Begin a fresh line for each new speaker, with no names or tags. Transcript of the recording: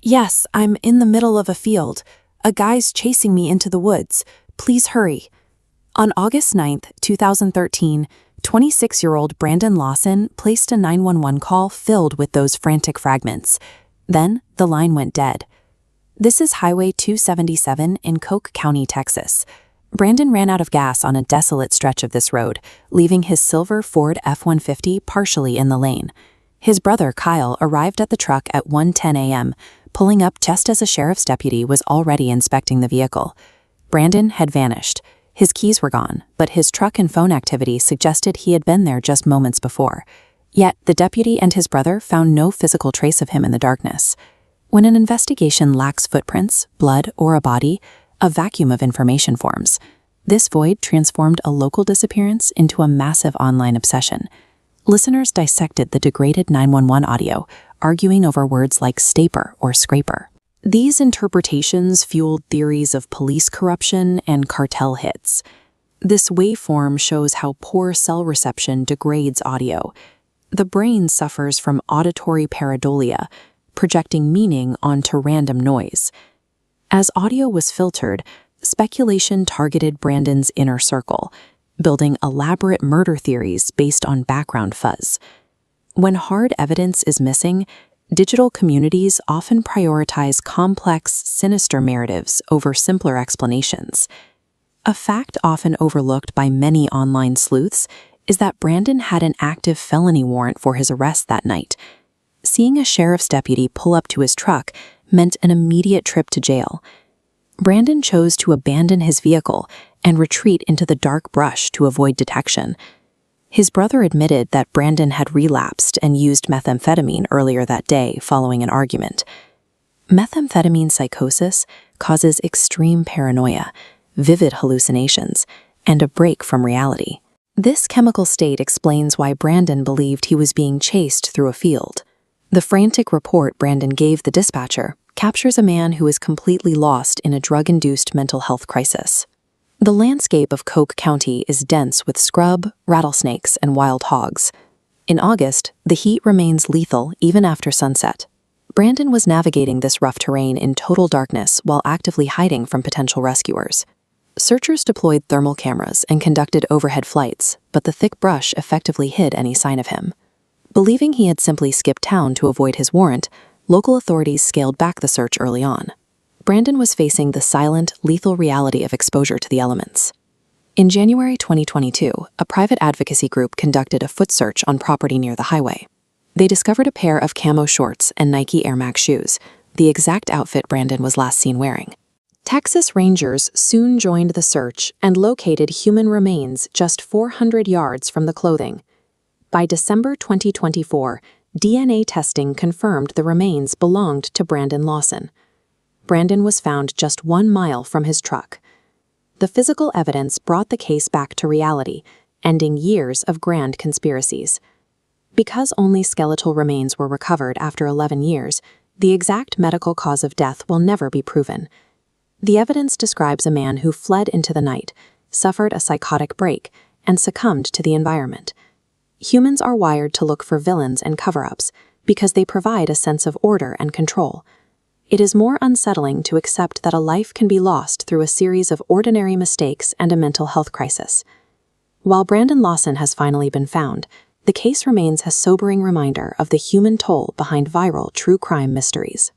Yes, I'm in the middle of a field. A guy's chasing me into the woods. Please hurry. On August 9th, 2013, 26-year-old Brandon Lawson placed a 911 call filled with those frantic fragments. Then, the line went dead. This is Highway 277 in Coke County, Texas. Brandon ran out of gas on a desolate stretch of this road, leaving his silver Ford F-150 partially in the lane. His brother, Kyle, arrived at the truck at 1:10 a.m., pulling up just as a sheriff's deputy was already inspecting the vehicle. Brandon had vanished. His keys were gone, but his truck and phone activity suggested he had been there just moments before. Yet, the deputy and his brother found no physical trace of him in the darkness. When an investigation lacks footprints, blood, or a body, a vacuum of information forms. This void transformed a local disappearance into a massive online obsession. Listeners dissected the degraded 911 audio, arguing over words like staper or scraper. These interpretations fueled theories of police corruption and cartel hits. This waveform shows how poor cell reception degrades audio. The brain suffers from auditory pareidolia, projecting meaning onto random noise. As audio was filtered, speculation targeted Brandon's inner circle, building elaborate murder theories based on background fuzz. When hard evidence is missing, digital communities often prioritize complex, sinister narratives over simpler explanations. A fact often overlooked by many online sleuths is that Brandon had an active felony warrant for his arrest that night. Seeing a sheriff's deputy pull up to his truck meant an immediate trip to jail. Brandon chose to abandon his vehicle and retreat into the dark brush to avoid detection. His brother admitted that Brandon had relapsed and used methamphetamine earlier that day following an argument. Methamphetamine psychosis causes extreme paranoia, vivid hallucinations, and a break from reality. This chemical state explains why Brandon believed he was being chased through a field. The frantic report Brandon gave the dispatcher captures a man who is completely lost in a drug-induced mental health crisis. The landscape of Coke County is dense with scrub, rattlesnakes, and wild hogs. In August, the heat remains lethal even after sunset. Brandon was navigating this rough terrain in total darkness while actively hiding from potential rescuers. Searchers deployed thermal cameras and conducted overhead flights, but the thick brush effectively hid any sign of him. Believing he had simply skipped town to avoid his warrant, local authorities scaled back the search early on. Brandon was facing the silent, lethal reality of exposure to the elements. In January 2022, a private advocacy group conducted a foot search on property near the highway. They discovered a pair of camo shorts and Nike Air Max shoes, the exact outfit Brandon was last seen wearing. Texas Rangers soon joined the search and located human remains just 400 yards from the clothing. By December 2024, DNA testing confirmed the remains belonged to Brandon Lawson. Brandon was found just 1 mile from his truck. The physical evidence brought the case back to reality, ending years of grand conspiracies. Because only skeletal remains were recovered after 11 years, the exact medical cause of death will never be proven. The evidence describes a man who fled into the night, suffered a psychotic break, and succumbed to the environment. Humans are wired to look for villains and cover-ups because they provide a sense of order and control. It is more unsettling to accept that a life can be lost through a series of ordinary mistakes and a mental health crisis. While Brandon Lawson has finally been found, the case remains a sobering reminder of the human toll behind viral true crime mysteries.